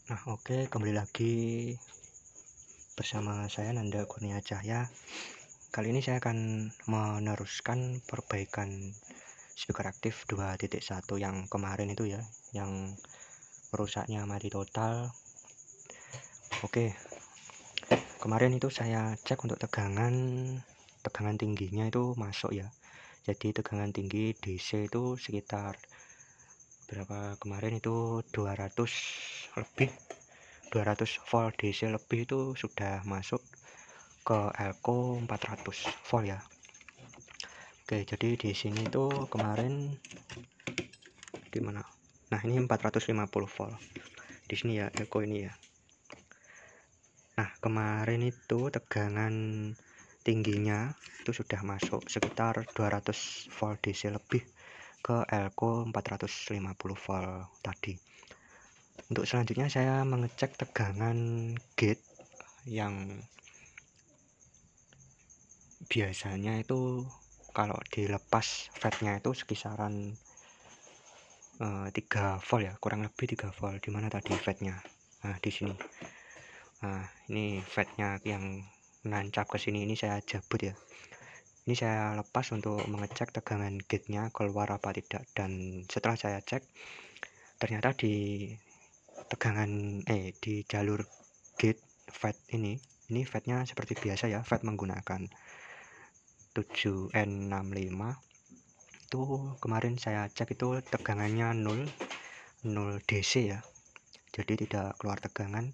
Nah, oke, kembali lagi bersama saya Nanda Kurnia Cahya. Kali ini saya akan meneruskan perbaikan speaker aktif 2.1 yang kemarin itu ya, yang rusaknya mati total. Oke, kemarin itu saya cek untuk tegangan tingginya itu masuk ya. Jadi tegangan tinggi DC itu sekitar berapa kemarin itu 200 lebih, 200 volt DC lebih itu sudah masuk ke elko 400 volt ya. Oke, jadi di sini itu kemarin di mana? Nah, ini 450 volt. Di sini ya elko ini ya. Nah, kemarin itu tegangan tingginya itu sudah masuk sekitar 200 volt DC lebih ke elko 450 volt tadi. Untuk selanjutnya saya mengecek tegangan gate yang biasanya itu kalau dilepas fatnya itu sekisaran 3 volt ya, kurang lebih 3 volt. Dimana tadi fatnya? Nah, di sini. Nah, ini fatnya yang nancap ke sini, ini saya cabut ya. Ini saya lepas untuk mengecek tegangan gate-nya keluar apa tidak, dan setelah saya cek ternyata di tegangan di jalur gate fat ini fatnya seperti biasa ya, fat menggunakan 7N65. Itu kemarin saya cek itu tegangannya 0 DC ya, jadi tidak keluar tegangan,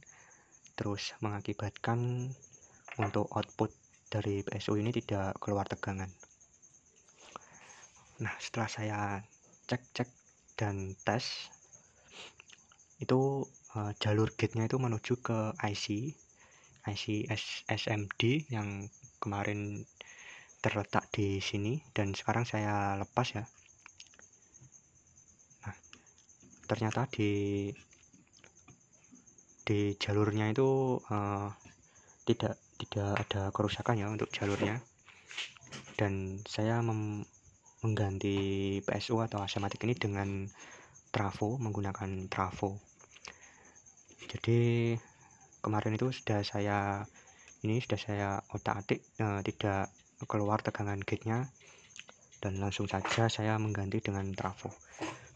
terus mengakibatkan untuk output dari PSU ini tidak keluar tegangan. Nah, setelah saya cek dan tes itu jalur gate-nya itu menuju ke IC SMD yang kemarin terletak di sini, dan sekarang saya lepas ya. Nah, ternyata di jalurnya itu tidak ada kerusakan ya untuk jalurnya, dan saya mengganti PSU atau asematik ini dengan menggunakan trafo. Jadi kemarin itu sudah saya otak-atik tidak keluar tegangan gate-nya, dan langsung saja saya mengganti dengan trafo.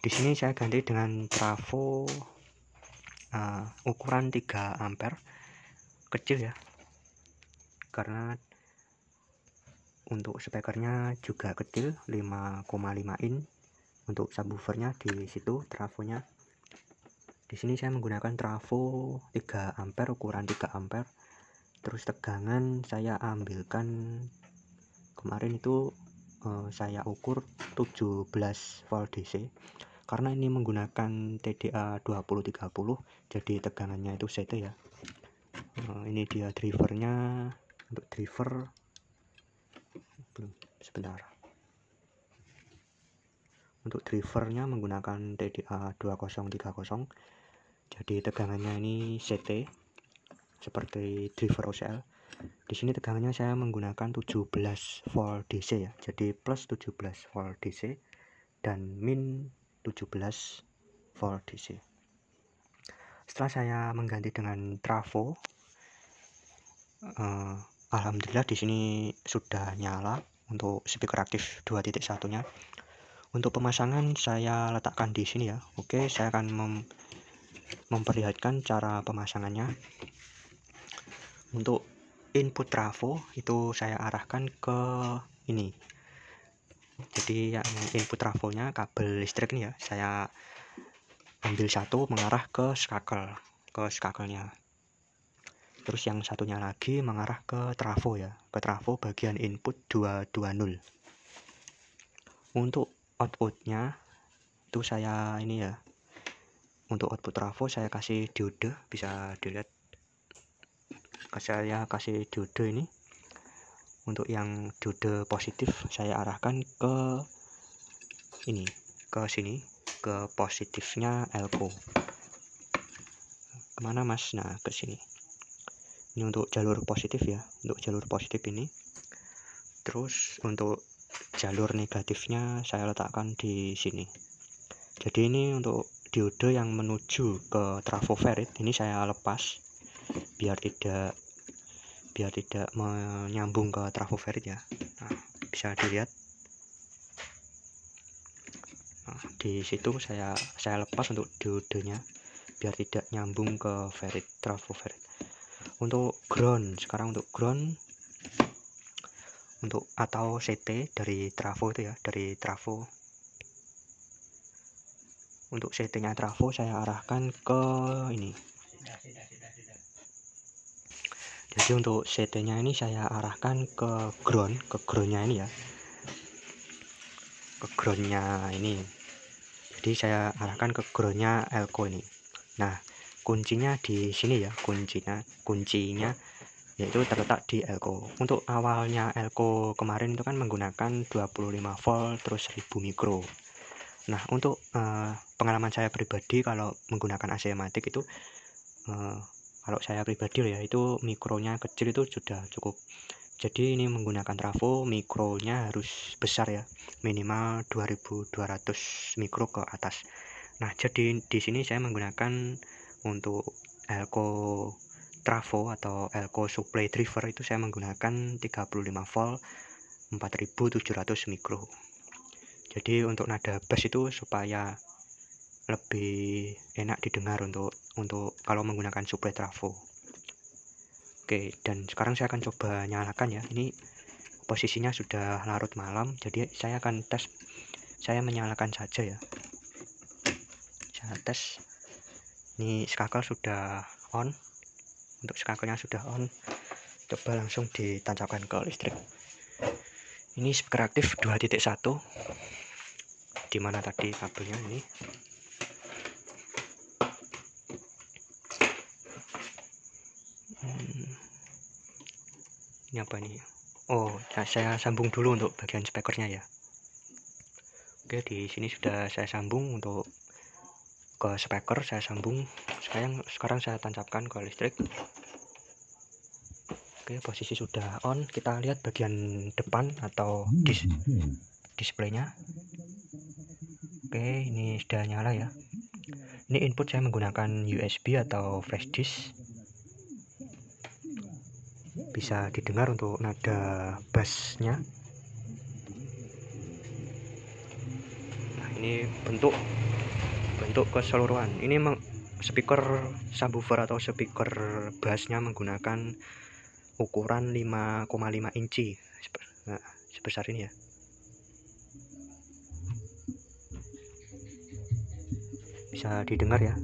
Di sini saya ganti dengan trafo ukuran 3 ampere kecil ya, karena untuk speakernya juga kecil, 5,5 in. Untuk subwoofernya di situ trafonya. Di sini saya menggunakan trafo 3 ampere, ukuran 3 ampere. Terus tegangan saya ambilkan kemarin itu saya ukur 17 volt DC, karena ini menggunakan TDA 2030, jadi tegangannya itu CT ya. Ini dia drivernya. Untuk driver sebentar. Untuk drivernya menggunakan TDA 2030, jadi tegangannya ini CT seperti driver OCL. Di sini tegangannya saya menggunakan 17 volt DC ya, jadi plus 17 volt DC dan min 17 volt DC. Setelah saya mengganti dengan trafo, alhamdulillah di sini sudah nyala untuk speaker aktif 2.1-nya. Untuk pemasangan saya letakkan di sini ya. Oke, saya akan memperlihatkan cara pemasangannya. Untuk input trafo itu saya arahkan ke ini. Jadi yang input trafonya kabel listrik nih ya, saya ambil satu mengarah ke skakelnya. Terus yang satunya lagi mengarah ke trafo ya, ke trafo bagian input 220. Untuk outputnya itu saya ini ya, untuk output trafo saya kasih diode, bisa dilihat saya kasih diode ini. Untuk yang diode positif saya arahkan ke ini, ke sini, ke positifnya elko. Kemana mas? Nah, ke sini. Ini untuk jalur positif ya, untuk jalur positif ini. Terus untuk jalur negatifnya saya letakkan di sini. Jadi ini untuk diode yang menuju ke trafo ferit ini saya lepas biar tidak menyambung ke trafo ferit ya. Nah, bisa dilihat. Nah, di situ saya lepas untuk diodenya biar tidak nyambung ke ferit, trafo ferit. Untuk ground, sekarang untuk ground untuk atau CT dari trafo itu ya, dari trafo. Untuk CT-nya trafo saya arahkan ke ini. Jadi untuk CT-nya ini saya arahkan ke groundnya ini ya, ke groundnya ini. Jadi saya arahkan ke groundnya elko ini. Nah, kuncinya di sini ya, kuncinya yaitu terletak di elko. Untuk awalnya elko kemarin itu kan menggunakan 25 volt terus 1000 mikro. Nah, untuk pengalaman saya pribadi kalau menggunakan AC matic itu kalau saya pribadi ya, itu mikronya kecil itu sudah cukup. Jadi ini menggunakan trafo, mikronya harus besar ya, minimal 2200 mikro ke atas. Nah, jadi di sini saya menggunakan untuk elko trafo atau elko supply driver itu saya menggunakan 35 volt 4700 mikro. Jadi untuk nada bass itu supaya lebih enak didengar untuk kalau menggunakan supply trafo. Oke, dan sekarang saya akan coba nyalakan ya. Ini posisinya sudah larut malam, jadi saya akan tes. Saya menyalakan saja ya. Saya tes. Ini skakel sudah on. Untuk skakelnya sudah on. Coba langsung ditancapkan ke listrik. Ini speaker aktif 2.1. Dimana tadi kabelnya ini? Ini apa nih? Oh, saya sambung dulu untuk bagian speakernya ya. Oke, di sini sudah saya sambung untuk ke speaker, saya sambung. Sekarang saya tancapkan ke listrik. Oke, posisi sudah on. Kita lihat bagian depan atau displaynya. Oke, ini sudah nyala ya. Ini input saya menggunakan USB atau flash disk. Bisa didengar untuk nada bassnya. Nah, ini bentuk keseluruhan. Ini speaker subwoofer atau speaker bassnya menggunakan ukuran 5,5 inci. Nah, sebesar ini ya. Bisa didengar ya.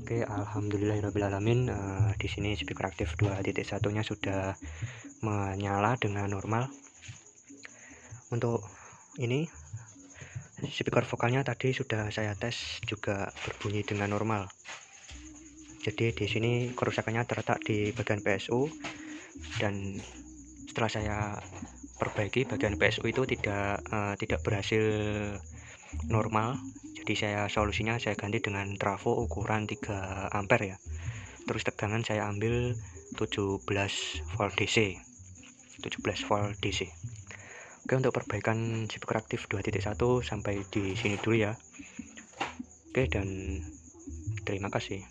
Oke, alhamdulillahirobbilalamin. Di sini speaker aktif 2.1-nya sudah menyala dengan normal. Untuk ini speaker vokalnya tadi sudah saya tes juga berbunyi dengan normal. Jadi di sini kerusakannya terletak di bagian PSU, dan setelah saya perbaiki bagian PSU itu tidak berhasil normal. Jadi solusinya saya ganti dengan trafo ukuran 3 ampere ya. Terus tegangan saya ambil 17 volt DC. Oke, untuk perbaikan speaker aktif 2.1 sampai di sini dulu ya. Oke, dan terima kasih.